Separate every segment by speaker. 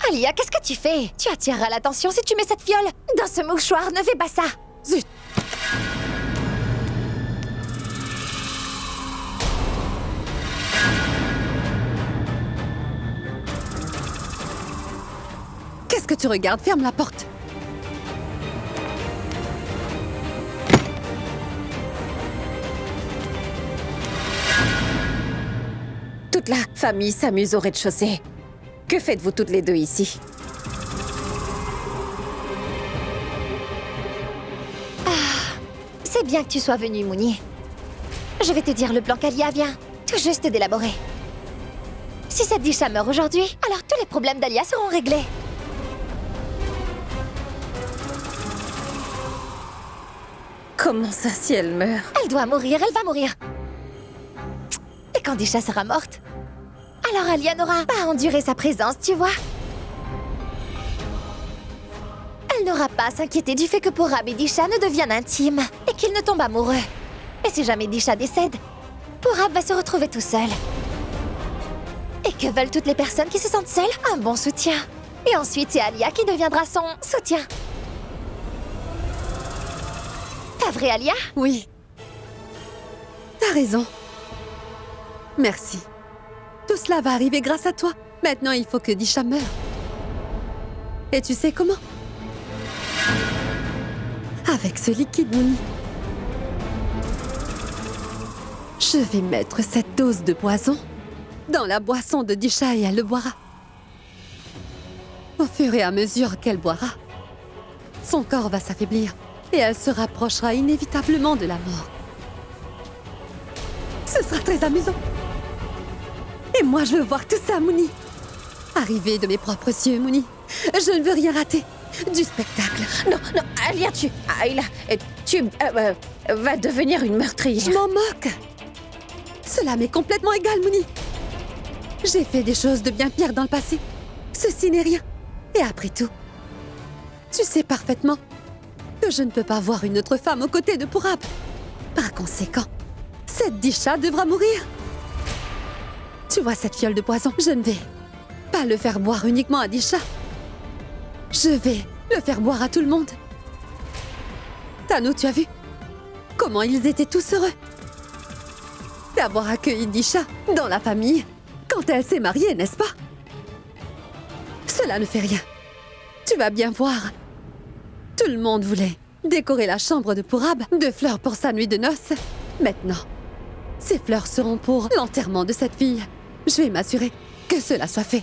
Speaker 1: Alia, qu'est-ce que tu fais? Tu attireras l'attention si tu mets cette fiole dans ce mouchoir, ne fais pas ça.
Speaker 2: Zut! Qu'est-ce que tu regardes? Ferme la porte.
Speaker 3: Toute la famille s'amuse au rez-de-chaussée. Que faites-vous toutes les deux ici?
Speaker 1: C'est bien que tu sois venue, Mouni. Je vais te dire le plan qu'Alia vient tout juste d'élaborer. Si cette Disha meurt aujourd'hui, alors tous les problèmes d'Alia seront réglés.
Speaker 3: Comment ça, si elle meurt?
Speaker 1: Elle doit mourir, elle va mourir. Et quand Disha sera morte, alors Alia n'aura pas à endurer sa présence, tu vois. Elle n'aura pas à s'inquiéter du fait que Purab et Disha ne deviennent intimes et qu'ils ne tombent amoureux. Et si jamais Disha décède, Purab va se retrouver tout seul. Et que veulent toutes les personnes qui se sentent seules? Un bon soutien. Et ensuite, c'est Alia qui deviendra son soutien. Pas vrai, Alia?
Speaker 2: Oui. T'as raison. Merci. Tout cela va arriver grâce à toi. Maintenant, il faut que Disha meure. Et tu sais comment? Avec ce liquide, Mouni. Je vais mettre cette dose de poison dans la boisson de Disha et elle le boira. Au fur et à mesure qu'elle boira, son corps va s'affaiblir et elle se rapprochera inévitablement de la mort. Ce sera très amusant. Et moi, je veux voir tout ça, Mouni. Arriver de mes propres yeux, Mouni. Je ne veux rien rater du spectacle.
Speaker 3: Non, non, Alia, Ayla, tu vas devenir une meurtrière.
Speaker 2: Je m'en moque. Cela m'est complètement égal, Mouni. J'ai fait des choses de bien pires dans le passé. Ceci n'est rien. Et après tout, tu sais parfaitement que je ne peux pas voir une autre femme aux côtés de Purab. Par conséquent, cette Disha devra mourir. Tu vois cette fiole de poison? Je ne vais pas le faire boire uniquement à Disha. Je vais le faire boire à tout le monde. Tano, tu as vu comment ils étaient tous heureux d'avoir accueilli Disha dans la famille quand elle s'est mariée, n'est-ce pas? Cela ne fait rien. Tu vas bien voir. Tout le monde voulait décorer la chambre de Purab de fleurs pour sa nuit de noces. Maintenant, ces fleurs seront pour l'enterrement de cette fille. Je vais m'assurer que cela soit fait.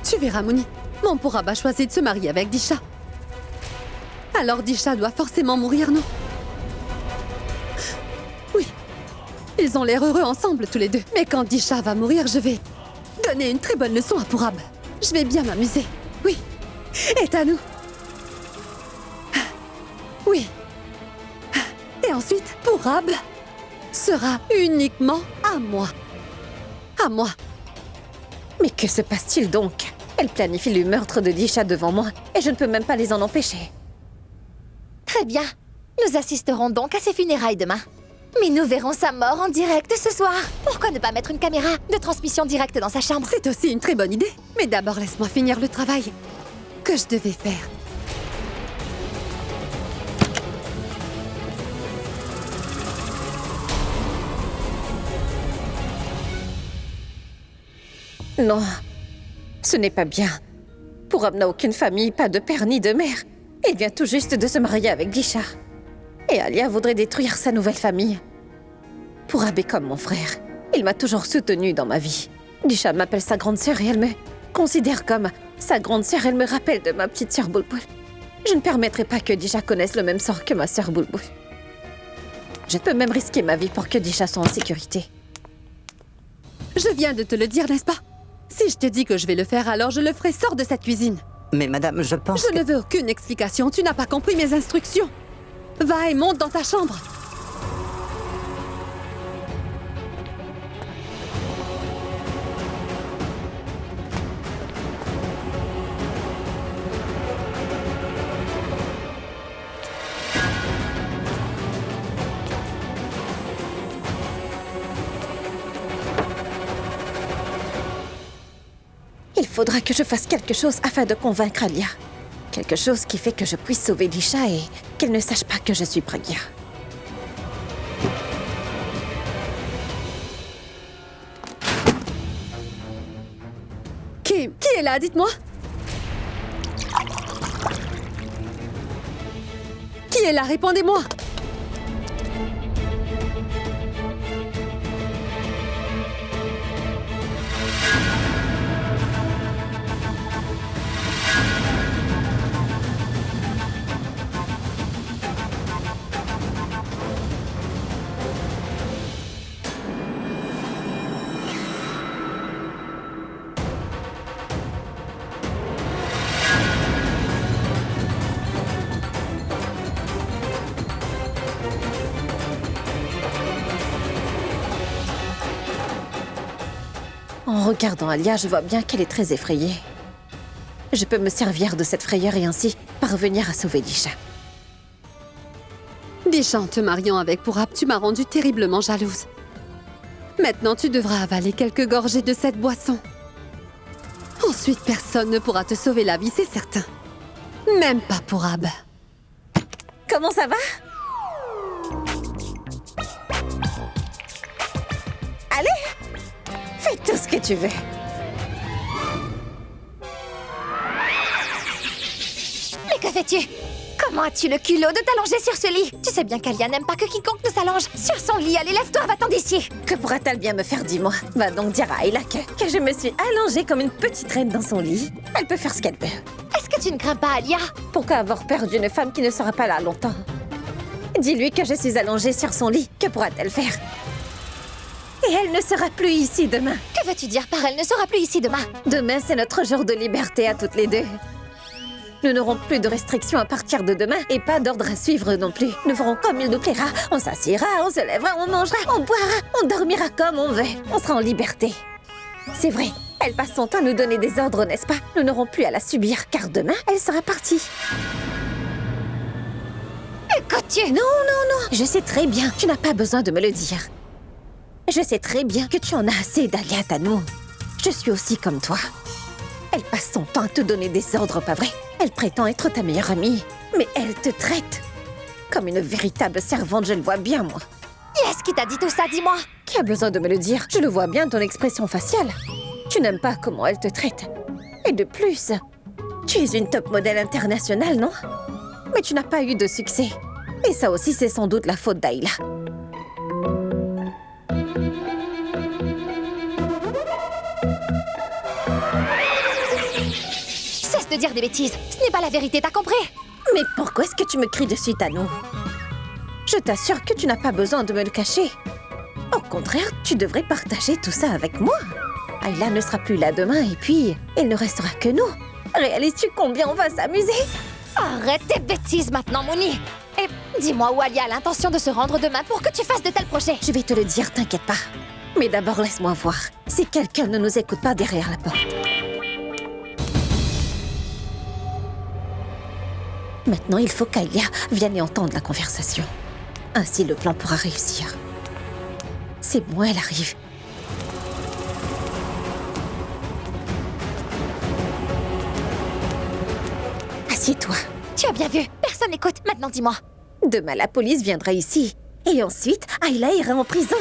Speaker 2: Tu verras, Mouni, mon Purab a choisi de se marier avec Disha. Alors Disha doit forcément mourir, non? Oui, ils ont l'air heureux ensemble tous les deux. Mais quand Disha va mourir, je vais donner une très bonne leçon à Purab. Je vais bien m'amuser. Oui. Et à nous. Oui. Et ensuite, Purab sera uniquement à moi. À moi.
Speaker 3: Mais que se passe-t-il donc? Elle planifie le meurtre de Disha devant moi et je ne peux même pas les en empêcher.
Speaker 1: Très bien. Nous assisterons donc à ses funérailles demain. Mais nous verrons sa mort en direct ce soir. Pourquoi ne pas mettre une caméra de transmission directe dans sa chambre?
Speaker 2: C'est aussi une très bonne idée. Mais d'abord, laisse-moi finir le travail que je devais faire.
Speaker 3: Non, ce n'est pas bien. Purab n'a aucune famille, pas de père ni de mère. Il vient tout juste de se marier avec Disha. Et Alia voudrait détruire sa nouvelle famille. Purab est comme mon frère. Il m'a toujours soutenue dans ma vie. Disha m'appelle sa grande sœur et elle me considère comme sa grande sœur. Elle me rappelle de ma petite sœur Bulbul. Je ne permettrai pas que Disha connaisse le même sort que ma sœur Bulbul. Je peux même risquer ma vie pour que Disha soit en sécurité.
Speaker 2: Je viens de te le dire, n'est-ce pas? Si je te dis que je vais le faire, alors je le ferai. Sors de cette cuisine.
Speaker 4: Mais madame, je pense
Speaker 2: Je ne veux aucune explication. Tu n'as pas compris mes instructions. Va et monte dans ta chambre.
Speaker 3: faudra que je fasse quelque chose afin de convaincre Alia. Quelque chose qui fait que je puisse sauver Disha et qu'elle ne sache pas que je suis Pragya.
Speaker 2: Qui est là, dites-moi? Qui est là? Répondez-moi!
Speaker 3: En regardant Alia, je vois bien qu'elle est très effrayée. Je peux me servir de cette frayeur et ainsi parvenir à sauver Disha.
Speaker 2: Disha, en te mariant avec Purab, tu m'as rendue terriblement jalouse. Maintenant, tu devras avaler quelques gorgées de cette boisson. Ensuite, personne ne pourra te sauver la vie, c'est certain. Même pas Purab.
Speaker 3: Comment ça va? Allez! Fais tout ce que tu veux.
Speaker 1: Mais que fais-tu? Comment as-tu le culot de t'allonger sur ce lit? Tu sais bien qu'Alia n'aime pas que quiconque ne s'allonge sur son lit. Allez, lève-toi, va-t'en d'ici.
Speaker 3: Que pourra-t-elle bien me faire, dis-moi? Va donc dire à Ayla que je me suis allongée comme une petite reine dans son lit. Elle peut faire ce qu'elle veut.
Speaker 1: Est-ce que tu ne crains pas Alia?
Speaker 3: Pourquoi avoir peur d'une femme qui ne sera pas là longtemps? Dis-lui que je suis allongée sur son lit. Que pourra-t-elle faire? Et elle ne sera plus ici demain.
Speaker 1: Que veux-tu dire par elle ne sera plus ici demain?
Speaker 3: Demain, c'est notre jour de liberté à toutes les deux. Nous n'aurons plus de restrictions à partir de demain et pas d'ordre à suivre non plus. Nous ferons comme il nous plaira. On s'assiera, on se lèvera, on mangera, on boira, on dormira comme on veut. On sera en liberté. C'est vrai, elle passe son temps à nous donner des ordres, n'est-ce pas? Nous n'aurons plus à la subir, car demain, elle sera partie.
Speaker 1: Écoute-tu?
Speaker 3: Non, non, non, je sais très bien. Tu n'as pas besoin de me le dire. Je sais très bien que tu en as assez d'Alia Tanu. Je suis aussi comme toi. Elle passe son temps à te donner des ordres, pas vrai? Elle prétend être ta meilleure amie, mais elle te traite comme une véritable servante, je le vois bien, moi.
Speaker 1: Qui est-ce qui t'a dit tout ça, dis-moi?
Speaker 3: Qui a besoin de me le dire? Je le vois bien, ton expression faciale. Tu n'aimes pas comment elle te traite. Et de plus, tu es une top modèle internationale, non? Mais tu n'as pas eu de succès. Et ça aussi, c'est sans doute la faute d'Ayla.
Speaker 1: Cesse de dire des bêtises. Ce n'est pas la vérité, t'as compris?
Speaker 3: Mais pourquoi est-ce que tu me cries dessus, Tanu? Je t'assure que tu n'as pas besoin de me le cacher. Au contraire, tu devrais partager tout ça avec moi. Ayla ne sera plus là demain et puis, il ne restera que nous. Réalises-tu combien on va s'amuser?
Speaker 1: Arrête tes bêtises maintenant, Mouni. Et dis-moi où Alia a l'intention de se rendre demain pour que tu fasses de tels projets.
Speaker 3: Je vais te le dire, t'inquiète pas. Mais d'abord, laisse-moi voir si quelqu'un ne nous écoute pas derrière la porte. Maintenant, il faut qu'Ayla vienne et entende la conversation. Ainsi, le plan pourra réussir. C'est bon, elle arrive. Assieds-toi.
Speaker 1: Tu as bien vu, personne n'écoute. Maintenant, dis-moi.
Speaker 3: Demain, la police viendra ici. Et ensuite, Ayla ira en prison.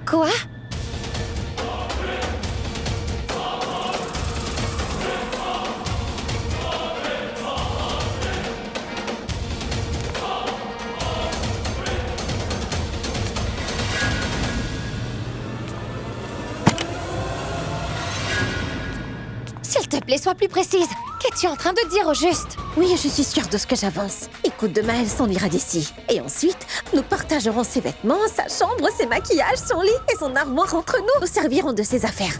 Speaker 1: Quoi? S'il te plaît, sois plus précise. Qu'es-tu en train de dire au juste?
Speaker 3: Oui, je suis sûre de ce que j'avance. Écoute, demain, elle s'en ira d'ici. Et ensuite, nous partagerons ses vêtements, sa chambre, ses maquillages, son lit et son armoire entre nous. Nous servirons de ses affaires.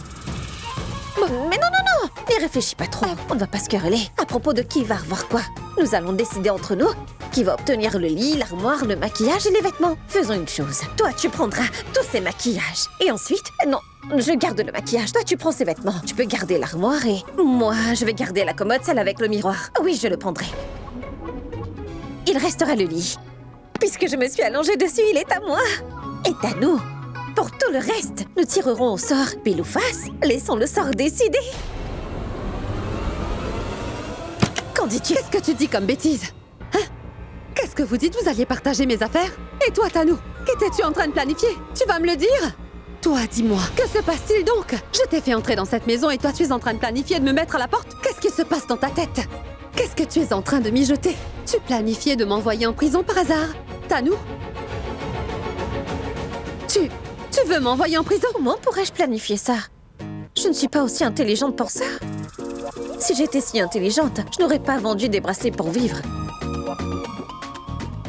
Speaker 3: Mais non, non, non! Ne réfléchis pas trop. On ne va pas se quereller. À propos de qui va revoir quoi. Nous allons décider entre nous qui va obtenir le lit, l'armoire, le maquillage et les vêtements. Faisons une chose. Toi, tu prendras tous ces maquillages. Et ensuite... Non, je garde le maquillage. Toi, tu prends ces vêtements. Tu peux garder l'armoire et... Moi, je vais garder la commode, celle avec le miroir. Oui, je le prendrai. Il restera le lit. Puisque je me suis allongée dessus, il est à moi. Et à nous. Pour tout le reste, nous tirerons au sort pile ou face. Laissons le sort décider. Qu'en dis-tu?
Speaker 2: Qu'est-ce que tu dis comme bêtise? Hein? Qu'est-ce que vous dites? Vous alliez partager mes affaires? Et toi, Tanou, qu'étais-tu en train de planifier? Tu vas me le dire? Toi, dis-moi, que se passe-t-il donc? Je t'ai fait entrer dans cette maison et toi, tu es en train de planifier de me mettre à la porte? Qu'est-ce qui se passe dans ta tête? Qu'est-ce que tu es en train de mijoter? Tu planifiais de m'envoyer en prison par hasard? Tanou? Tu veux m'envoyer en prison?
Speaker 3: Comment pourrais-je planifier ça? Je ne suis pas aussi intelligente pour ça. Si j'étais si intelligente, je n'aurais pas vendu des bracelets pour vivre.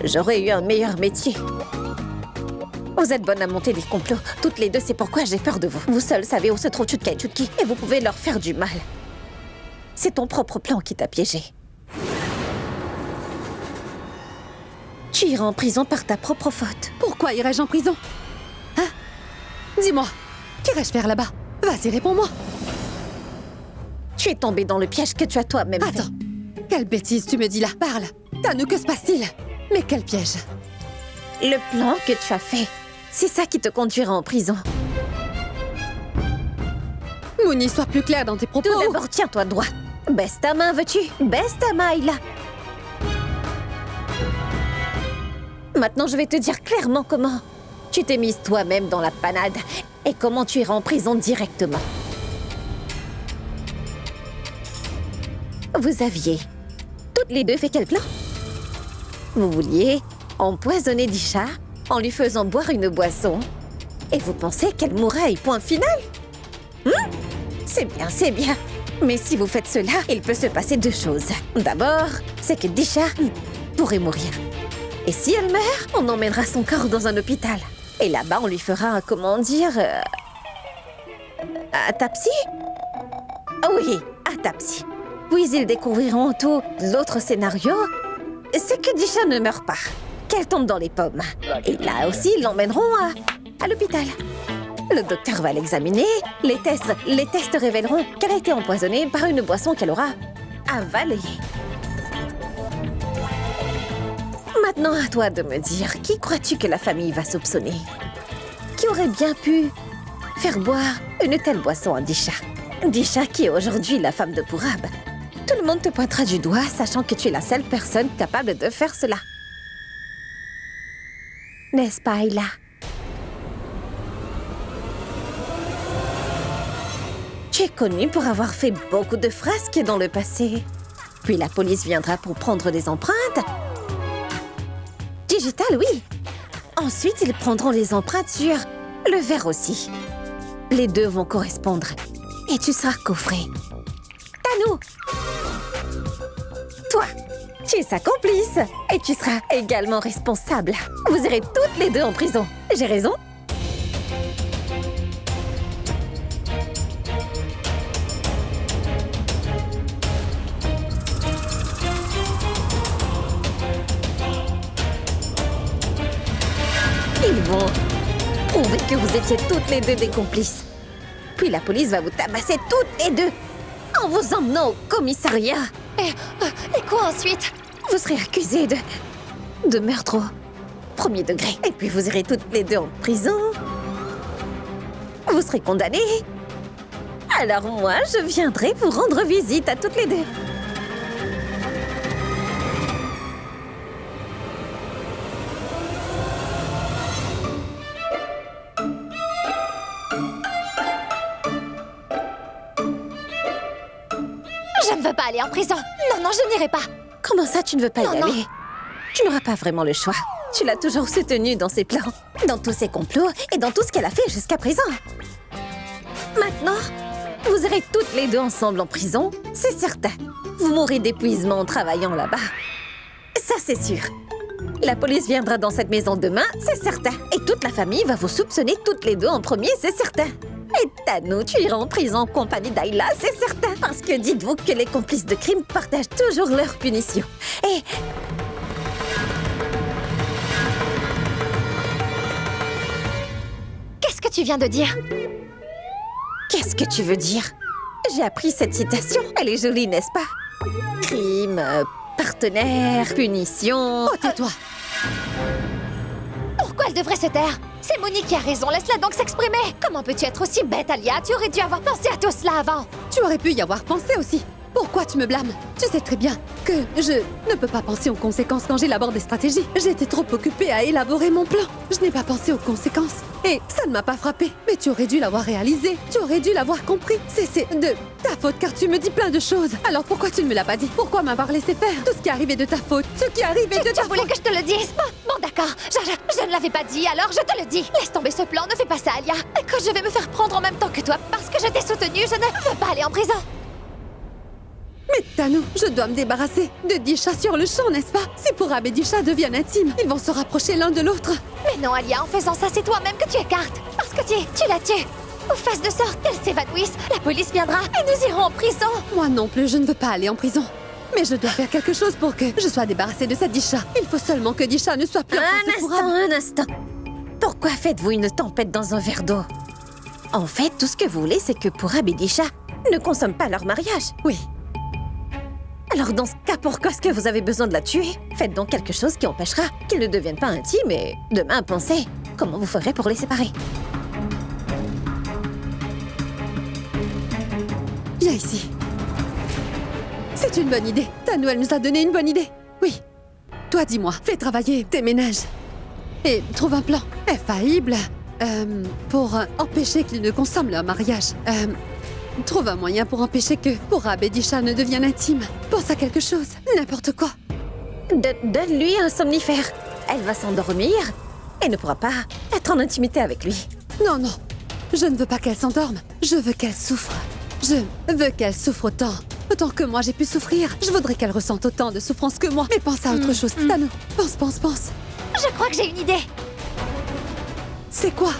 Speaker 3: J'aurais eu un meilleur métier. Vous êtes bonnes à monter des complots. Toutes les deux, c'est pourquoi j'ai peur de vous. Vous seuls savez où se trouve Chutka et Chutki, et vous pouvez leur faire du mal. C'est ton propre plan qui t'a piégé. Tu iras en prison par ta propre faute.
Speaker 2: Pourquoi irais-je en prison? Hein? Dis-moi, qu'irais-je faire là-bas? Vas-y, réponds-moi.
Speaker 3: Tu es tombé dans le piège que tu as toi-même fait.
Speaker 2: Attends, quelle bêtise tu me dis là? Parle. Tanou, que se passe-t-il? Mais quel piège?
Speaker 3: Le plan que tu as fait, c'est ça qui te conduira en prison.
Speaker 2: Mouni, sois plus clair dans tes propos.
Speaker 3: Tout d'abord, tiens-toi droit. Baisse ta main, veux-tu? Baisse ta main, Ayla. Maintenant, je vais te dire clairement comment tu t'es mise toi-même dans la panade et comment tu iras en prison directement. Vous aviez toutes les deux fait quel plan? Vous vouliez empoisonner Disha en lui faisant boire une boisson et vous pensez qu'elle mourrait, point final? C'est bien, c'est bien. Mais si vous faites cela, il peut se passer deux choses. D'abord, c'est que Disha pourrait mourir. Et si elle meurt, on emmènera son corps dans un hôpital. Et là-bas, on lui fera, comment dire... Atapsie? Oui, atapsie. Puis ils découvriront tout. L'autre scénario, c'est que Disha ne meurt pas, qu'elle tombe dans les pommes. Et là aussi, ils l'emmèneront à l'hôpital. Le docteur va l'examiner. Les tests révéleront qu'elle a été empoisonnée par une boisson qu'elle aura avalée. Maintenant, à toi de me dire, qui crois-tu que la famille va soupçonner? Qui aurait bien pu faire boire une telle boisson à Disha? Disha qui est aujourd'hui la femme de Purab. Tout le monde te pointera du doigt, sachant que tu es la seule personne capable de faire cela. N'est-ce pas, Ayla? Tu es connue pour avoir fait beaucoup de frasques dans le passé. Puis la police viendra pour prendre des empreintes. Digital, oui. Ensuite, ils prendront les empreintes sur le verre aussi. Les deux vont correspondre. Et tu seras coffré. Tanou! Toi, tu es sa complice. Et tu seras également responsable. Vous irez toutes les deux en prison. J'ai raison? Ils vont prouver que vous étiez toutes les deux des complices. Puis la police va vous tabasser toutes les deux en vous emmenant au commissariat.
Speaker 1: Et quoi ensuite?
Speaker 3: Vous serez accusés de meurtre au premier degré. Et puis vous irez toutes les deux en prison. Vous serez condamnés. Alors moi, je viendrai vous rendre visite à toutes les deux.
Speaker 1: Je ne veux pas aller en prison. Non, je n'irai pas.
Speaker 3: Comment ça, tu ne veux pas y
Speaker 1: Non.
Speaker 3: aller? Tu n'auras pas vraiment le choix. Tu l'as toujours soutenue dans ses plans, dans tous ses complots et dans tout ce qu'elle a fait jusqu'à présent. Maintenant, vous irez toutes les deux ensemble en prison, c'est certain. Vous mourrez d'épuisement en travaillant là-bas. Ça, c'est sûr. La police viendra dans cette maison demain, c'est certain. Et toute la famille va vous soupçonner toutes les deux en premier, c'est certain. Et Tanou, tu iras en prison en compagnie d'Ayla, c'est certain. Parce que dites-vous que les complices de crime partagent toujours leur punition. Et...
Speaker 1: Qu'est-ce que tu viens de dire?
Speaker 3: Qu'est-ce que tu veux dire? J'ai appris cette citation. Elle est jolie, n'est-ce pas? Crime, partenaire, punition...
Speaker 2: Oh, tais-toi!
Speaker 1: Pourquoi elle devrait se taire? C'est Mouni qui a raison, laisse-la donc s'exprimer. Comment peux-tu être aussi bête, Alia? Tu aurais dû avoir pensé à tout cela avant.
Speaker 2: Tu aurais pu y avoir pensé aussi. Pourquoi tu me blâmes? Tu sais très bien que je ne peux pas penser aux conséquences quand j'élabore des stratégies. J'étais trop occupée à élaborer mon plan. Je n'ai pas pensé aux conséquences. Et ça ne m'a pas frappée. Mais tu aurais dû l'avoir réalisé. Tu aurais dû l'avoir compris. C'est de ta faute car tu me dis plein de choses. Alors pourquoi tu ne me l'as pas dit? Pourquoi m'avoir laissé faire? Tout ce qui est arrivé de ta faute. Ce qui est arrivé de ta
Speaker 1: Tu voulais
Speaker 2: faute.
Speaker 1: que je te le dise? Bon, d'accord. Je ne l'avais pas dit, alors je te le dis. Laisse tomber ce plan, ne fais pas ça, Alia. Et quand je vais me faire prendre en même temps que toi parce que je t'ai soutenue, je ne veux pas aller en prison.
Speaker 2: Mais Tanu, je dois me débarrasser de Disha sur le champ, n'est-ce pas? Si Purab et Disha deviennent intimes, ils vont se rapprocher l'un de l'autre.
Speaker 1: Mais non, Alia, en faisant ça, c'est toi-même que tu écartes. Parce que tu la tues. Ou fasse de sorte qu'elle s'évanouisse, la police viendra et nous irons en prison.
Speaker 2: Moi non plus, je ne veux pas aller en prison. Mais je dois faire quelque chose pour que je sois débarrassée de cette Disha. Il faut seulement que Disha ne soit plus en face de Purab.
Speaker 3: Un instant. Pourquoi faites-vous une tempête dans un verre d'eau? En fait, tout ce que vous voulez, c'est que Purab et Disha ne consomment pas leur mariage.
Speaker 2: Oui.
Speaker 3: Alors dans ce cas, pourquoi est-ce que vous avez besoin de la tuer? Faites donc quelque chose qui empêchera qu'ils ne deviennent pas intimes et demain pensez comment vous ferez pour les séparer.
Speaker 2: Viens ici. C'est une bonne idée. Tanu, elle nous a donné une bonne idée. Oui. Toi, dis-moi, fais travailler tes ménages. Et trouve un plan infaillible pour empêcher qu'ils ne consomment leur mariage. Trouve un moyen pour empêcher que Purab et Disha ne deviennent intimes. Pense à quelque chose, n'importe quoi.
Speaker 3: Donne-lui un somnifère. Elle va s'endormir et ne pourra pas être en intimité avec lui.
Speaker 2: Non, non. Je ne veux pas qu'elle s'endorme. Je veux qu'elle souffre. Je veux qu'elle souffre autant que moi j'ai pu souffrir. Je voudrais qu'elle ressente autant de souffrance que moi. Mais pense à autre chose. Tanu, pense.
Speaker 1: Je crois que j'ai une idée.
Speaker 2: C'est quoi?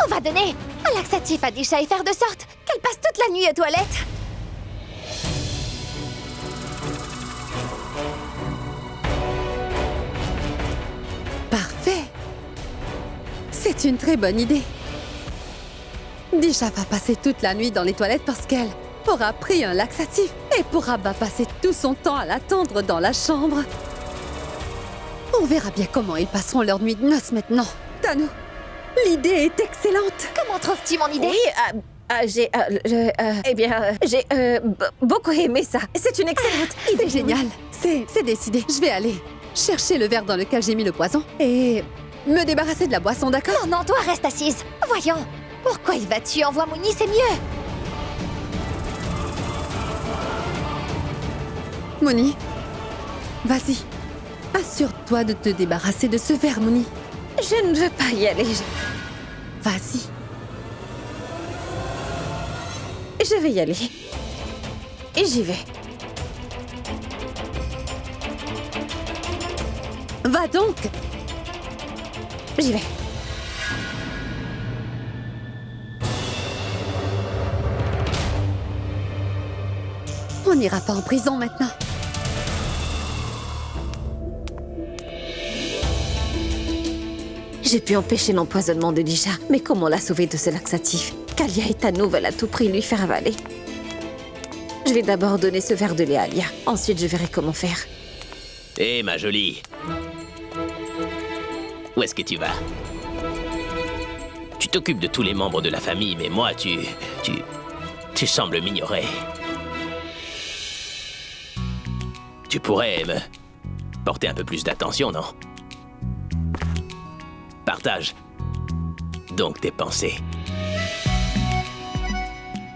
Speaker 1: On va donner un laxatif à Disha et faire de sorte qu'elle passe toute la nuit aux toilettes.
Speaker 2: Parfait. C'est une très bonne idée. Disha va passer toute la nuit dans les toilettes parce qu'elle aura pris un laxatif. Et Purab va passer tout son temps à l'attendre dans la chambre. On verra bien comment ils passeront leur nuit de noces maintenant. Tanu, l'idée est excellente.
Speaker 1: Comment trouves-tu mon idée?
Speaker 3: Oui, j'ai beaucoup aimé ça. C'est une excellente idée.
Speaker 2: C'est génial. C'est décidé. Je vais aller chercher le verre dans lequel j'ai mis le poison et me débarrasser de la boisson, d'accord?
Speaker 1: Non, toi reste assise. Voyons. Pourquoi il va tuer? Envoie Mouni, c'est mieux.
Speaker 2: Mouni, vas-y. Assure-toi de te débarrasser de ce verre, Mouni.
Speaker 3: Je ne veux pas y aller.
Speaker 2: Vas-y.
Speaker 3: Je vais y aller. Et j'y vais.
Speaker 2: Va donc.
Speaker 3: J'y vais.
Speaker 2: On n'ira pas en prison maintenant.
Speaker 3: J'ai pu empêcher l'empoisonnement de Disha, mais comment la sauver de ce laxatif qu'Alia et Tanu veulent à tout prix lui faire avaler? Je vais d'abord donner ce verre de lait à Alia. Ensuite, je verrai comment faire.
Speaker 4: Hé, ma jolie. Où est-ce que tu vas? Tu t'occupes de tous les membres de la famille, mais moi, tu sembles m'ignorer. Tu pourrais me porter un peu plus d'attention, non? Partage donc tes pensées.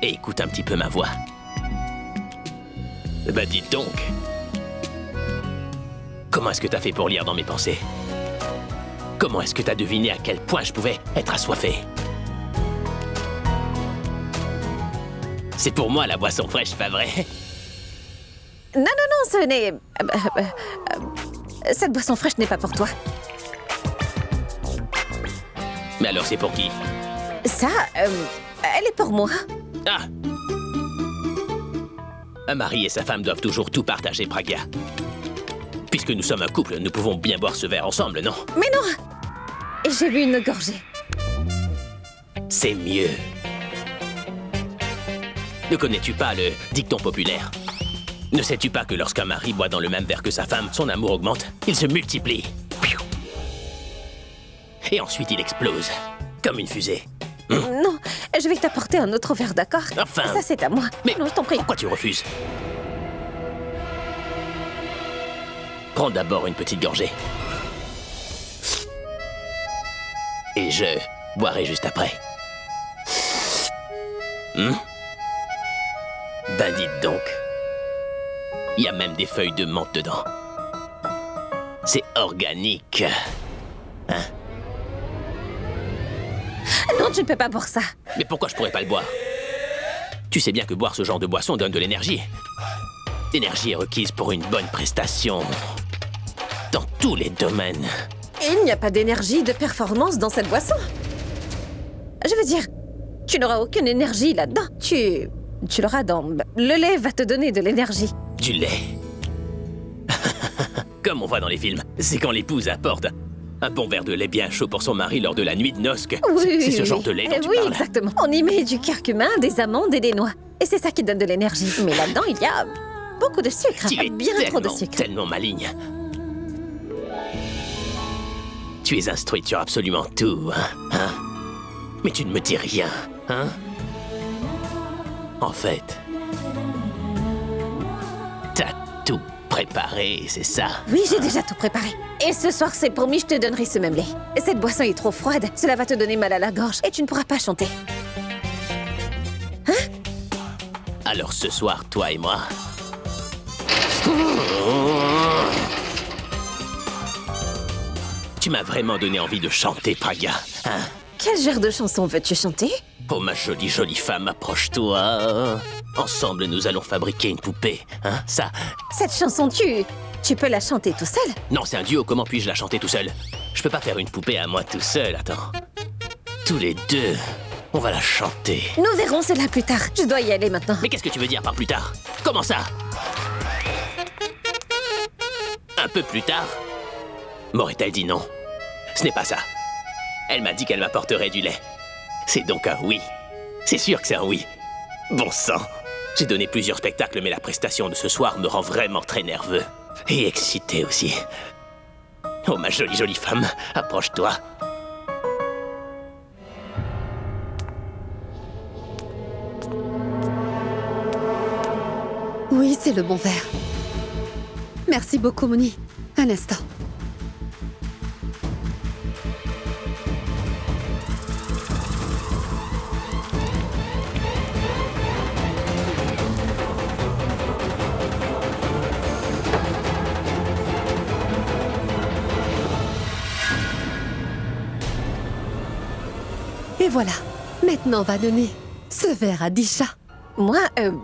Speaker 4: Et écoute un petit peu ma voix. Bah dites donc. Comment est-ce que t'as fait pour lire dans mes pensées? Comment est-ce que t'as deviné à quel point je pouvais être assoiffé? C'est pour moi la boisson fraîche, pas vrai?
Speaker 3: Non, ce n'est... cette boisson fraîche n'est pas pour toi.
Speaker 4: Mais alors c'est pour qui?
Speaker 3: Ça, elle est pour moi.
Speaker 4: Ah! Un mari et sa femme doivent toujours tout partager, Pragya. Puisque nous sommes un couple, nous pouvons bien boire ce verre ensemble, non?
Speaker 3: Mais non! J'ai bu une gorgée.
Speaker 4: C'est mieux. Ne connais-tu pas le dicton populaire? Ne sais-tu pas que lorsqu'un mari boit dans le même verre que sa femme, son amour augmente, il se multiplie. Et ensuite il explose, comme une fusée.
Speaker 3: Non, je vais t'apporter un autre verre, d'accord?
Speaker 4: Enfin...
Speaker 3: Ça, c'est à moi.
Speaker 4: Mais
Speaker 3: non, je t'en prie.
Speaker 4: pourquoi tu refuses? Prends d'abord une petite gorgée. Et je boirai juste après. Ben dites donc. Il y a même des feuilles de menthe dedans. C'est organique. Hein?
Speaker 3: Non, tu ne peux pas boire ça.
Speaker 4: Mais pourquoi je pourrais pas le boire? Tu sais bien que boire ce genre de boisson donne de l'énergie. L'énergie est requise pour une bonne prestation. Dans tous les domaines.
Speaker 3: Il n'y a pas d'énergie, de performance dans cette boisson. Je veux dire, tu n'auras aucune énergie là-dedans. Tu l'auras dans... Le lait va te donner de l'énergie.
Speaker 4: Du lait. Comme on voit dans les films, c'est quand l'épouse apporte un bon verre de lait bien chaud pour son mari lors de la nuit de noces que... c'est ce genre de lait dont tu
Speaker 3: oui,
Speaker 4: parles.
Speaker 3: Exactement. On y met du curcuma, des amandes et des noix. Et c'est ça qui donne de l'énergie. Mais là-dedans, il y a beaucoup de sucre.
Speaker 4: Tu es
Speaker 3: Bien trop de sucre.
Speaker 4: tellement maligne. Tu es instruite sur absolument tout, hein? Mais tu ne me dis rien, hein? En fait, t'as tout préparé, c'est ça?
Speaker 3: Oui, j'ai déjà tout préparé. Et ce soir, c'est promis, je te donnerai ce même lait. Cette boisson est trop froide, cela va te donner mal à la gorge et tu ne pourras pas chanter.
Speaker 4: Alors ce soir, toi et moi... Tu m'as vraiment donné envie de chanter, Praga, hein?
Speaker 3: Quel genre de chanson veux-tu chanter?
Speaker 4: Oh, ma jolie femme, approche-toi. Ensemble, nous allons fabriquer une poupée, hein, ça...
Speaker 3: Cette chanson, tu peux la chanter tout seul?
Speaker 4: Non, c'est un duo, comment puis-je la chanter tout seul? Je peux pas faire une poupée à moi tout seul, attends. Tous les deux, on va la chanter.
Speaker 3: Nous verrons cela plus tard. Je dois y aller maintenant.
Speaker 4: Mais qu'est-ce que tu veux dire par plus tard? Comment ça? Un peu plus tard? M'aurait-elle dit non? Ce n'est pas ça. Elle m'a dit qu'elle m'apporterait du lait. C'est donc un oui. C'est sûr que c'est un oui. Bon sang. J'ai donné plusieurs spectacles, mais la prestation de ce soir me rend vraiment très nerveux. Et excité aussi. Oh, ma jolie femme, approche-toi.
Speaker 2: Oui, c'est le bon verre. Merci beaucoup, Mouni. Un instant. Et voilà. Maintenant, on va donner ce verre à Disha.
Speaker 3: Moi,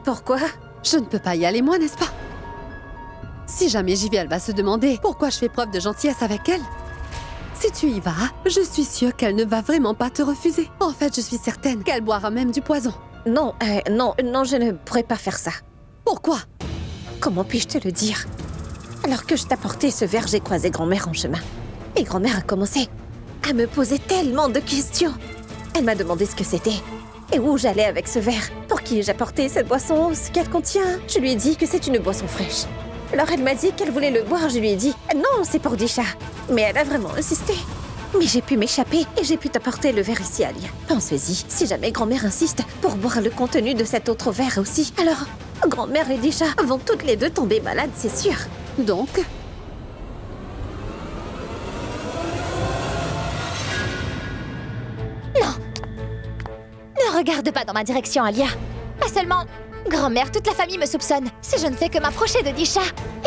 Speaker 3: pourquoi?
Speaker 2: Je ne peux pas y aller, moi, n'est-ce pas? Si jamais j'y vais, elle va se demander pourquoi je fais preuve de gentillesse avec elle. Si tu y vas, je suis sûre qu'elle ne va vraiment pas te refuser. En fait, je suis certaine qu'elle boira même du poison.
Speaker 3: Non, non, je ne pourrais pas faire ça.
Speaker 2: Pourquoi?
Speaker 3: Comment puis-je te le dire? Alors que je t'apportais ce verre, j'ai croisé grand-mère en chemin. Et grand-mère a commencé à me poser tellement de questions. Elle m'a demandé ce que c'était et où j'allais avec ce verre. Pour qui j'apportais cette boisson, ce qu'elle contient. Je lui ai dit que c'est une boisson fraîche. Alors elle m'a dit qu'elle voulait le boire, je lui ai dit « Non, c'est pour Disha ». Mais elle a vraiment insisté. Mais j'ai pu m'échapper et j'ai pu t'apporter le verre ici, Alia. Pense-y, si jamais grand-mère insiste pour boire le contenu de cet autre verre aussi, alors grand-mère et Disha vont toutes les deux tomber malades, c'est sûr.
Speaker 2: Donc,
Speaker 1: Ne regarde pas dans ma direction, Alia. Pas seulement grand-mère, toute la famille me soupçonne. Si je ne fais que m'approcher de Disha,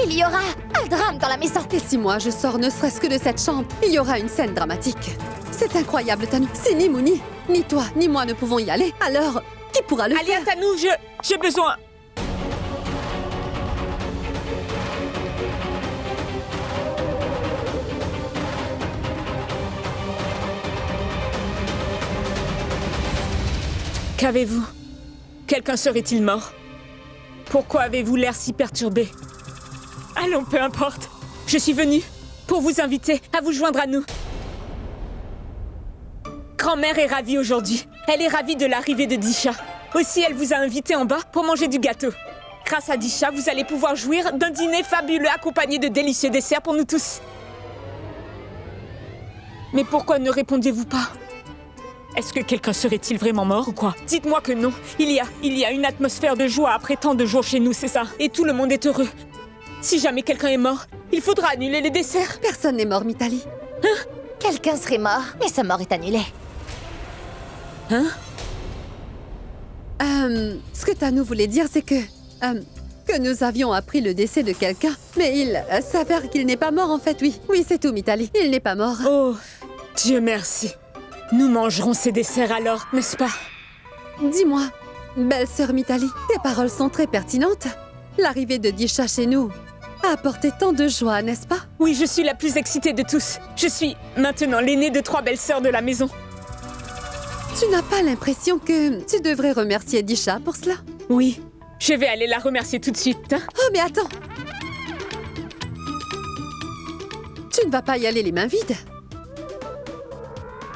Speaker 1: il y aura un drame dans la maison.
Speaker 2: et si moi je sors ne serait-ce que de cette chambre, il y aura une scène dramatique. C'est incroyable, Tanou. Si ni Mouni, ni toi, ni moi ne pouvons y aller, alors qui pourra le
Speaker 5: Alia,
Speaker 2: faire?
Speaker 5: Tanou, j'ai besoin... Qu'avez-vous? Quelqu'un serait-il mort? Pourquoi avez-vous l'air si perturbé? Allons, peu importe. Je suis venue pour vous inviter à vous joindre à nous. Grand-mère est ravie aujourd'hui. Elle est ravie de l'arrivée de Disha. Aussi, elle vous a invité en bas pour manger du gâteau. Grâce à Disha, vous allez pouvoir jouir d'un dîner fabuleux accompagné de délicieux desserts pour nous tous. Mais pourquoi ne répondez-vous pas? Est-ce que quelqu'un serait-il vraiment mort ou quoi? Dites-moi que non. Il y a une atmosphère de joie après tant de jours chez nous, c'est ça. Et tout le monde est heureux. Si jamais quelqu'un est mort, il faudra annuler les desserts.
Speaker 2: Personne n'est mort, Mitali.
Speaker 1: Quelqu'un serait mort, mais sa mort est annulée.
Speaker 2: Ce que Tanu voulait dire, c'est que nous avions appris le décès de quelqu'un. Mais il s'avère qu'il n'est pas mort, en fait, oui. Oui, c'est tout, Mitali. Il n'est pas mort.
Speaker 5: Oh, Dieu merci. Nous mangerons ces desserts alors, n'est-ce pas?
Speaker 2: Dis-moi, belle-sœur Mitali, tes paroles sont très pertinentes. L'arrivée de Disha chez nous a apporté tant de joie, n'est-ce pas?
Speaker 5: Oui, je suis la plus excitée de tous. Je suis maintenant l'aînée de 3 belles-sœurs de la maison.
Speaker 2: Tu n'as pas l'impression que tu devrais remercier Disha pour cela?
Speaker 5: Oui, je vais aller la remercier tout de suite. Hein?
Speaker 2: Oh, mais attends! Tu ne vas pas y aller les mains vides.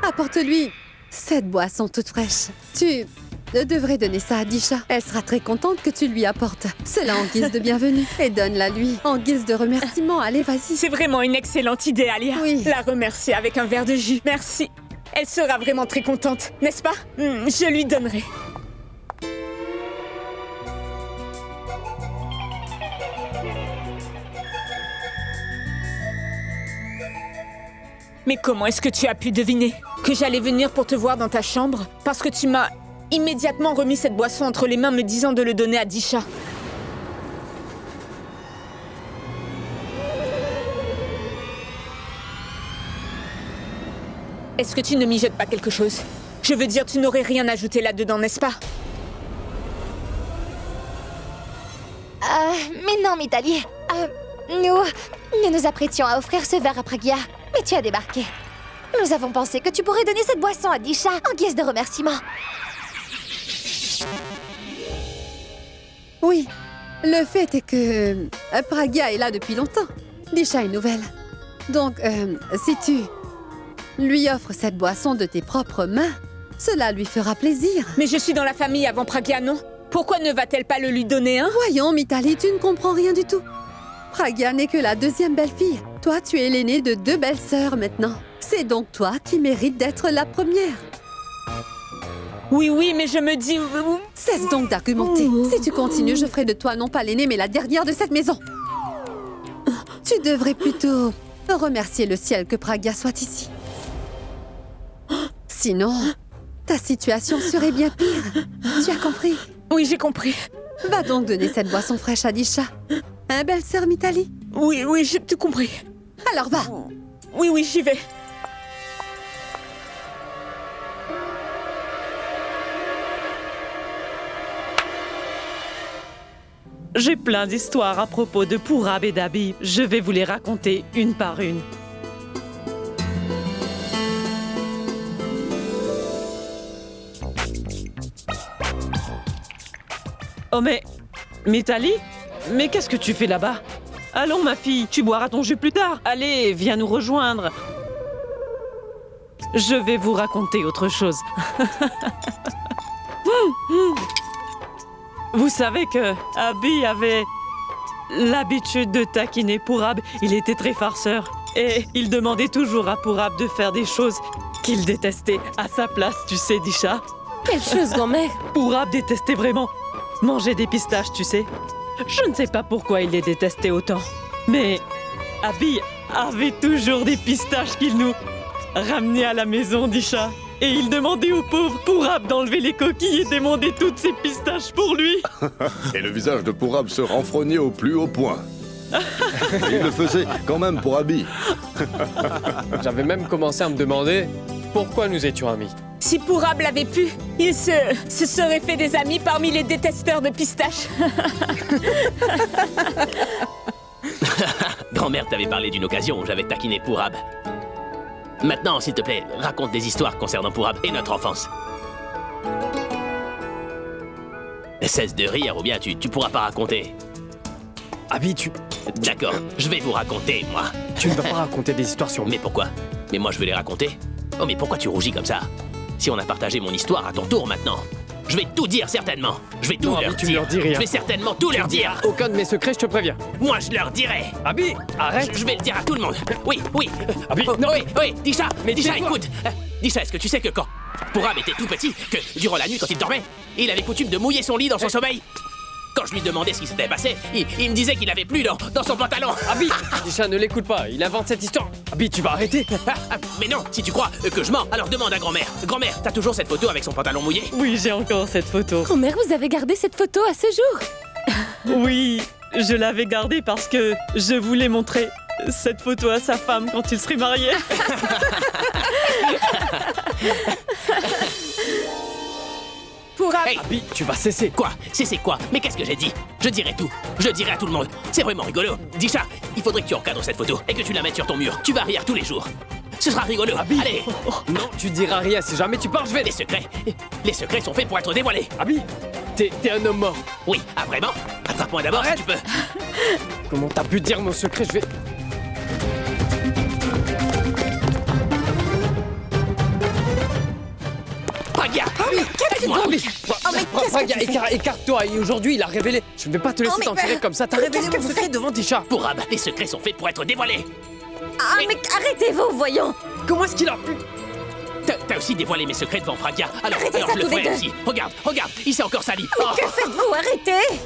Speaker 2: Apporte-lui cette boisson toute fraîche. Tu devrais donner ça à Disha. Elle sera très contente que tu lui apportes. Cela en guise de bienvenue. Et donne-la lui en guise de remerciement. Allez, vas-y.
Speaker 5: C'est vraiment une excellente idée, Alia.
Speaker 2: Oui.
Speaker 5: La remercier avec un verre de jus. Merci. Elle sera vraiment très contente, n'est-ce pas? Je lui donnerai. Mais comment est-ce que tu as pu deviner que j'allais venir pour te voir dans ta chambre? Parce que tu m'as immédiatement remis cette boisson entre les mains me disant de le donner à Disha. Est-ce que tu ne mijotes pas quelque chose? Je veux dire, tu n'aurais rien ajouté là-dedans, n'est-ce pas?
Speaker 1: Mais non, Mitali. Nous nous apprêtions à offrir ce verre à Pragya, mais tu as débarqué. Nous avons pensé que tu pourrais donner cette boisson à Disha en guise de remerciement.
Speaker 2: Oui, le fait est que Pragya est là depuis longtemps. Disha est nouvelle. Donc, si tu lui offres cette boisson de tes propres mains, cela lui fera plaisir.
Speaker 5: Mais je suis dans la famille avant Pragya, non? Pourquoi ne va-t-elle pas le lui donner, hein?
Speaker 2: Voyons, Mitali, tu ne comprends rien du tout. Pragya n'est que la deuxième belle-fille. Toi, tu es l'aînée de 2 belles-sœurs maintenant. C'est donc toi qui mérites d'être la première.
Speaker 5: Oui, mais je me dis...
Speaker 2: Cesse donc d'argumenter. Si tu continues, je ferai de toi non pas l'aînée, mais la dernière de cette maison. Tu devrais plutôt remercier le ciel que Pragya soit ici. Sinon, ta situation serait bien pire. Tu as compris?
Speaker 5: Oui, j'ai compris.
Speaker 2: Va donc donner cette boisson fraîche à Disha. Hein, belle-sœur Mitali?
Speaker 5: Oui, j'ai tout compris.
Speaker 2: Alors va.
Speaker 5: Oui, j'y vais.
Speaker 6: J'ai plein d'histoires à propos de Purab et d'Abhi. Je vais vous les raconter une par une. Oh mais... Mitali? Mais qu'est-ce que tu fais là-bas? Allons ma fille, tu boiras ton jus plus tard. Allez, viens nous rejoindre. Je vais vous raconter autre chose. Vous savez que Abhi avait l'habitude de taquiner Purab. Il était très farceur. Et il demandait toujours à Purab de faire des choses qu'il détestait à sa place, tu sais, Disha.
Speaker 3: Quelle chose, grand-mère?
Speaker 6: Purab détestait vraiment manger des pistaches, tu sais. Je ne sais pas pourquoi il les détestait autant. Mais Abhi avait toujours des pistaches qu'il nous ramenait à la maison, Disha. Et il demandait au pauvre Purab d'enlever les coquilles et d'émonder toutes ses pistaches pour lui.
Speaker 7: Et le visage de Purab se renfrognait au plus haut point. Et il le faisait quand même pour Abhi.
Speaker 8: J'avais même commencé à me demander pourquoi nous étions amis.
Speaker 5: Si Purab l'avait pu, il se serait fait des amis parmi les détesteurs de pistaches.
Speaker 4: Grand-mère t'avait parlé d'une occasion où j'avais taquiné Purab. Maintenant, s'il te plaît, raconte des histoires concernant Purab et notre enfance. Cesse de rire ou bien tu pourras pas raconter.
Speaker 8: Abhi,
Speaker 4: D'accord, je vais vous raconter, moi.
Speaker 8: tu ne vas pas raconter des histoires sur
Speaker 4: Mais pourquoi? Mais moi je veux les raconter. Oh mais pourquoi tu rougis comme ça? Si on a partagé mon histoire à ton tour maintenant. Je vais tout dire certainement. Je vais tout
Speaker 8: Non,
Speaker 4: leur
Speaker 8: Abhi, tu
Speaker 4: dire.
Speaker 8: ne leur dis rien.
Speaker 4: Je vais certainement tout leur dire.
Speaker 8: aucun de mes secrets, je te préviens.
Speaker 4: Moi je leur dirai.
Speaker 8: Abhi, arrête.
Speaker 4: Je vais le dire à tout le monde. Oui.
Speaker 8: Abhi,
Speaker 4: Oh,
Speaker 8: non.
Speaker 4: Oui, Disha,
Speaker 8: Mais
Speaker 4: Disha,
Speaker 8: tais-toi.
Speaker 4: écoute. Disha, est-ce que tu sais que quand Purab était tout petit, que durant la nuit quand il dormait, il avait coutume de mouiller son lit dans son sommeil? Quand je lui demandais ce qui s'était passé, il me disait qu'il avait plus dans son pantalon.
Speaker 8: Abby, Disha, ne l'écoute pas, il invente cette histoire. Abby, tu vas arrêter.
Speaker 4: Mais non, si tu crois que je mens, alors demande à grand-mère. Grand-mère, t'as toujours cette photo avec son pantalon mouillé?
Speaker 6: Oui, j'ai encore cette photo.
Speaker 2: Grand-mère, vous avez gardé cette photo à ce jour?
Speaker 6: Oui, je l'avais gardée parce que je voulais montrer cette photo à sa femme quand il serait marié.
Speaker 5: Pourra...
Speaker 4: Hey,
Speaker 8: Abby, tu vas cesser.
Speaker 4: quoi? C'est quoi? Mais qu'est-ce que j'ai dit? Je dirai tout. Je dirai à tout le monde. C'est vraiment rigolo. Disha, il faudrait que tu encadres cette photo et que tu la mettes sur ton mur. Tu vas rire tous les jours. Ce sera rigolo.
Speaker 8: Abby.
Speaker 4: Allez,
Speaker 8: Non, tu diras rien, si jamais tu parles, je vais...
Speaker 4: les secrets sont faits pour être dévoilés.
Speaker 8: Abby, t'es un homme mort.
Speaker 4: Oui, ah vraiment? Attrape-moi d'abord si tu peux.
Speaker 8: Comment t'as pu dire nos secrets? Je vais...
Speaker 4: Pragya! Aide-moi!
Speaker 8: Pragya, écarte-toi, et aujourd'hui, il a révélé... Je ne vais pas te laisser t'en tirer comme ça, t'as révélé mon secret devant Disha.
Speaker 4: Pourab, les secrets sont faits pour être dévoilés.
Speaker 3: Ah, mais arrêtez-vous, voyons.
Speaker 8: Comment est-ce qu'il a pu...
Speaker 4: T'as aussi dévoilé mes secrets devant Pragya. Alors
Speaker 3: Arrêtez ça
Speaker 4: je le
Speaker 3: tous les
Speaker 4: ferai
Speaker 3: deux.
Speaker 4: aussi. Regarde, il s'est encore sali. Oh.
Speaker 3: Que faites-vous? Arrêtez!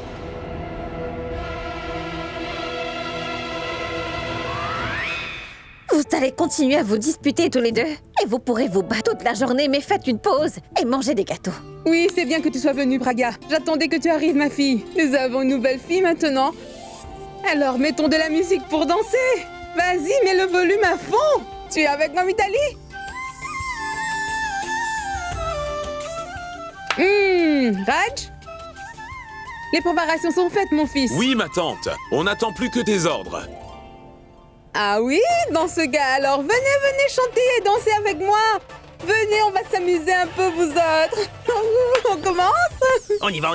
Speaker 3: Vous allez continuer à vous disputer tous les deux. Et vous pourrez vous battre toute la journée, mais faites une pause et mangez des gâteaux.
Speaker 9: Oui, c'est bien que tu sois venue, Pragya. J'attendais que tu arrives, ma fille. Nous avons une nouvelle fille maintenant. Alors, mettons de la musique pour danser. Vas-y, mets le volume à fond. Tu es avec moi, Mitali? Raj? Les préparations sont faites, mon fils.
Speaker 10: Oui, ma tante. On n'attend plus que tes ordres.
Speaker 9: Ah oui, dans ce cas, alors venez chanter et danser avec moi. Venez, on va s'amuser un peu, vous autres. On commence?
Speaker 4: On y va.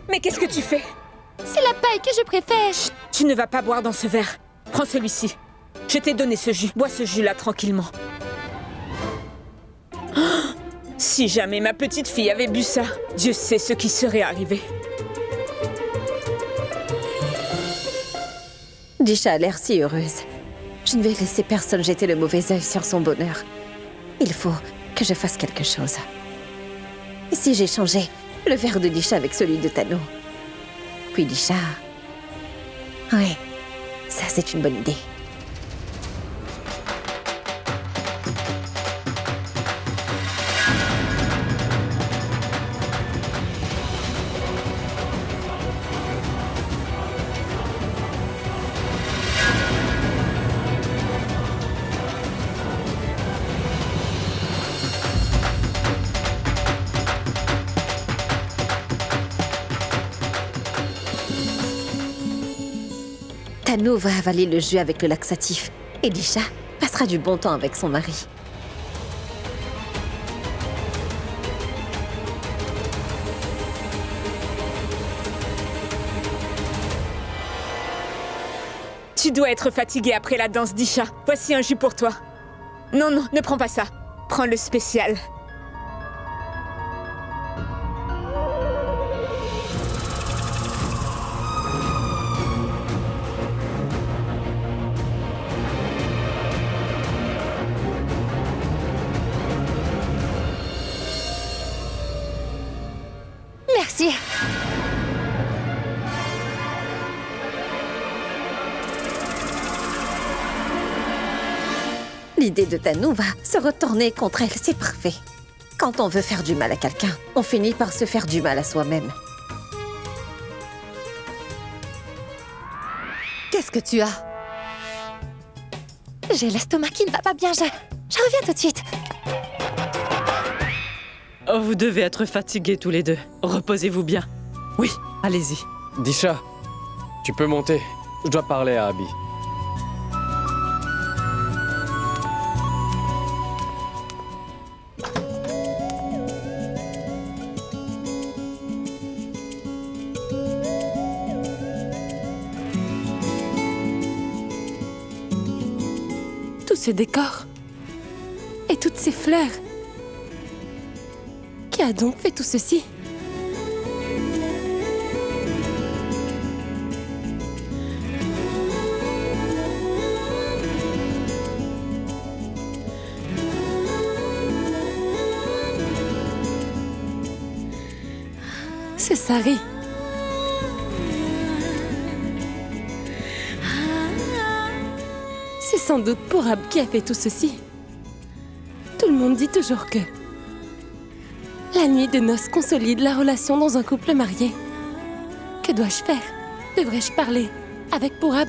Speaker 5: Mais qu'est-ce que tu fais?
Speaker 1: C'est la paille que je préfère.
Speaker 5: Tu ne vas pas boire dans ce verre. Prends celui-ci. Je t'ai donné ce jus. Bois ce jus-là tranquillement. Oh, si jamais ma petite fille avait bu ça, Dieu sait ce qui serait arrivé.
Speaker 3: Disha a l'air si heureuse. Je ne vais laisser personne jeter le mauvais œil sur son bonheur. Il faut que je fasse quelque chose. Et si j'échangeais le verre de Disha avec celui de Tano? Puis Disha... Oui, ça c'est une bonne idée. Tano va avaler le jus avec le laxatif et Disha passera du bon temps avec son mari.
Speaker 5: Tu dois être fatiguée après la danse, Disha. Voici un jus pour toi. Non, ne prends pas ça. Prends le spécial.
Speaker 1: Merci.
Speaker 3: L'idée de Tanou va se retourner contre elle, c'est parfait. Quand on veut faire du mal à quelqu'un, on finit par se faire du mal à soi-même.
Speaker 2: Qu'est-ce que tu as?
Speaker 1: J'ai l'estomac qui ne va pas bien, je reviens tout de suite.
Speaker 6: Oh, vous devez être fatigués tous les deux. Reposez-vous bien. Oui, allez-y.
Speaker 8: Disha, tu peux monter. Je dois parler à Abby.
Speaker 11: Tout ce décor et toutes ces fleurs. Qui a donc fait tout ceci? C'est Sari. C'est sans doute Purab qui a fait tout ceci. Tout le monde dit toujours que la nuit de noces consolide la relation dans un couple marié. Que dois-je faire? Devrais-je parler avec Purab?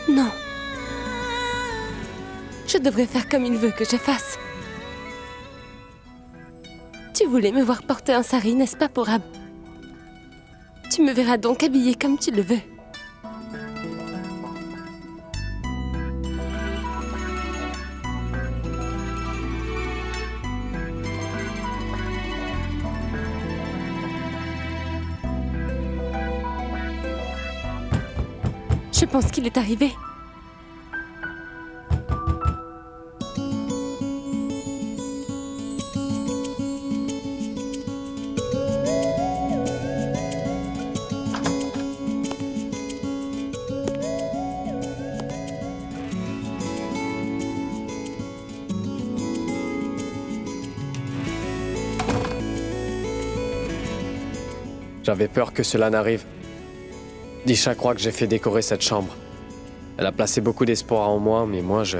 Speaker 11: Non. Je devrais faire comme il veut que je fasse. Tu voulais me voir porter un sari, n'est-ce pas, Purab? Tu me verras donc habillée comme tu le veux. Je pense qu'il est arrivé.
Speaker 8: J'avais peur que cela n'arrive. Disha croit que j'ai fait décorer cette chambre. Elle a placé beaucoup d'espoir en moi, mais moi je...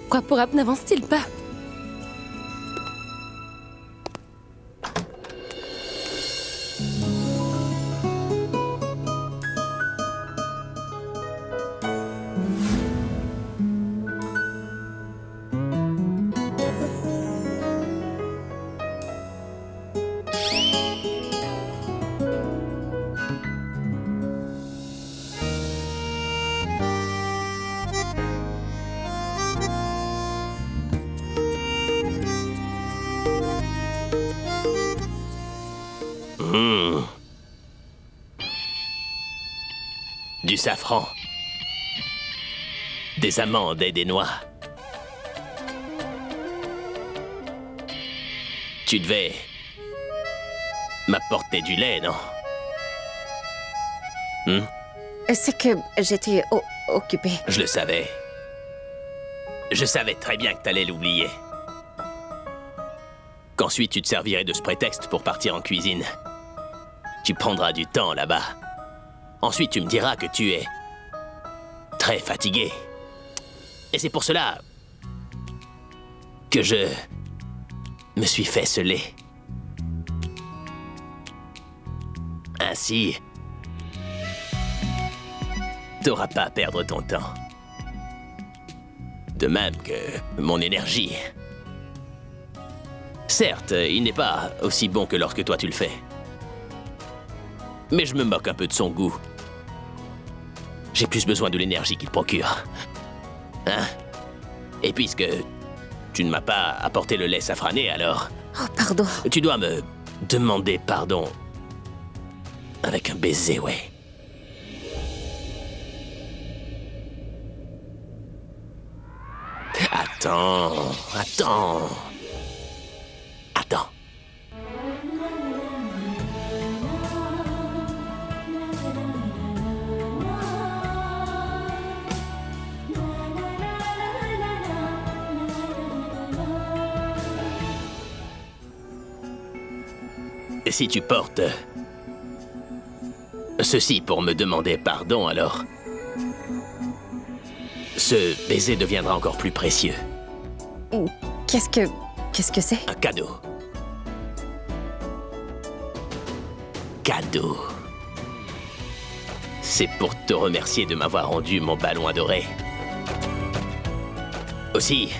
Speaker 11: Quoi, Purab n'avance-t-il pas?
Speaker 4: Du safran. Des amandes et des noix. Tu devais m'apporter du lait, non?
Speaker 3: C'est que j'étais occupée.
Speaker 4: Je le savais. Je savais très bien que t'allais l'oublier. Qu'ensuite tu te servirais de ce prétexte pour partir en cuisine. Tu prendras du temps là-bas. Ensuite tu me diras que tu es très fatigué. Et c'est pour cela que je me suis fait ce lait. Ainsi, t'auras pas à perdre ton temps. De même que mon énergie. Certes, il n'est pas aussi bon que lorsque toi tu le fais. Mais je me moque un peu de son goût. J'ai plus besoin de l'énergie qu'il procure. Hein? Et puisque tu ne m'as pas apporté le lait safrané, alors...
Speaker 3: Oh, pardon.
Speaker 4: Tu dois me demander pardon. Avec un baiser, ouais. Attends. Attends. si tu portes ceci pour me demander pardon, alors ce baiser deviendra encore plus précieux.
Speaker 3: Qu'est-ce que c'est?
Speaker 4: Un cadeau. Cadeau. C'est pour te remercier de m'avoir rendu mon ballon adoré. Aussi,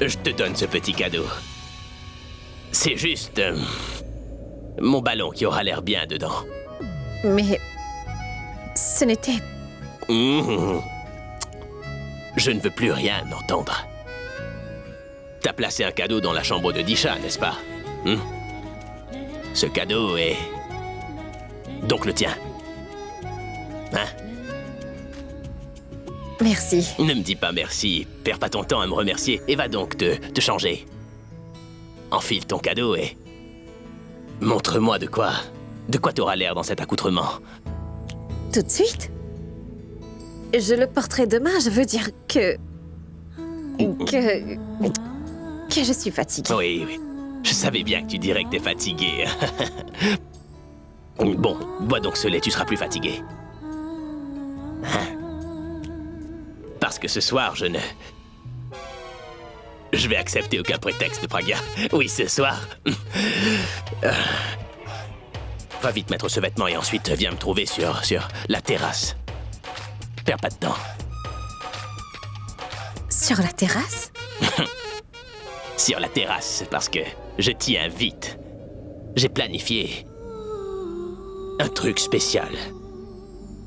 Speaker 4: je te donne ce petit cadeau. C'est juste mon ballon qui aura l'air bien dedans.
Speaker 3: Mais ce n'était...
Speaker 4: Mmh. Je ne veux plus rien entendre. T'as placé un cadeau dans la chambre de Disha, n'est-ce pas? Ce cadeau est donc le tien. Hein?
Speaker 3: Merci.
Speaker 4: Ne me dis pas merci. Perds pas ton temps à me remercier et va donc te changer. Enfile ton cadeau et montre-moi de quoi t'auras l'air dans cet accoutrement.
Speaker 3: Tout de suite? Je le porterai demain, je veux dire que je suis fatiguée.
Speaker 4: Oui. Je savais bien que tu dirais que t'es fatigué. Bon, bois donc ce lait, tu seras plus fatigué. Parce que ce soir, je vais accepter aucun prétexte, Pragya. Oui, ce soir. Va vite mettre ce vêtement et ensuite viens me trouver sur la terrasse. Perds pas de temps.
Speaker 3: Sur la terrasse?
Speaker 4: Sur la terrasse, parce que je t'y invite. J'ai planifié un truc spécial.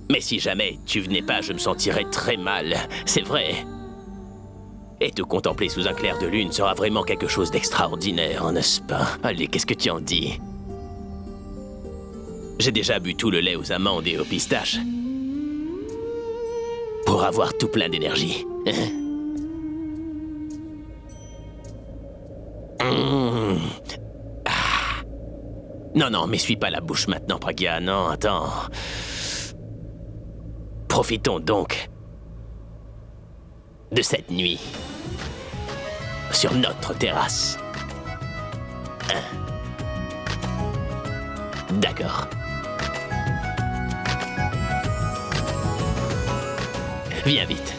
Speaker 4: Mais si jamais tu venais pas, je me sentirais très mal, c'est vrai. Et te contempler sous un clair de lune sera vraiment quelque chose d'extraordinaire, n'est-ce pas? Allez, qu'est-ce que tu en dis? J'ai déjà bu tout le lait aux amandes et aux pistaches. Pour avoir tout plein d'énergie. Non, m'essuie pas la bouche maintenant, Pragya. Non, attends. Profitons donc de cette nuit sur notre terrasse. D'accord. Viens vite.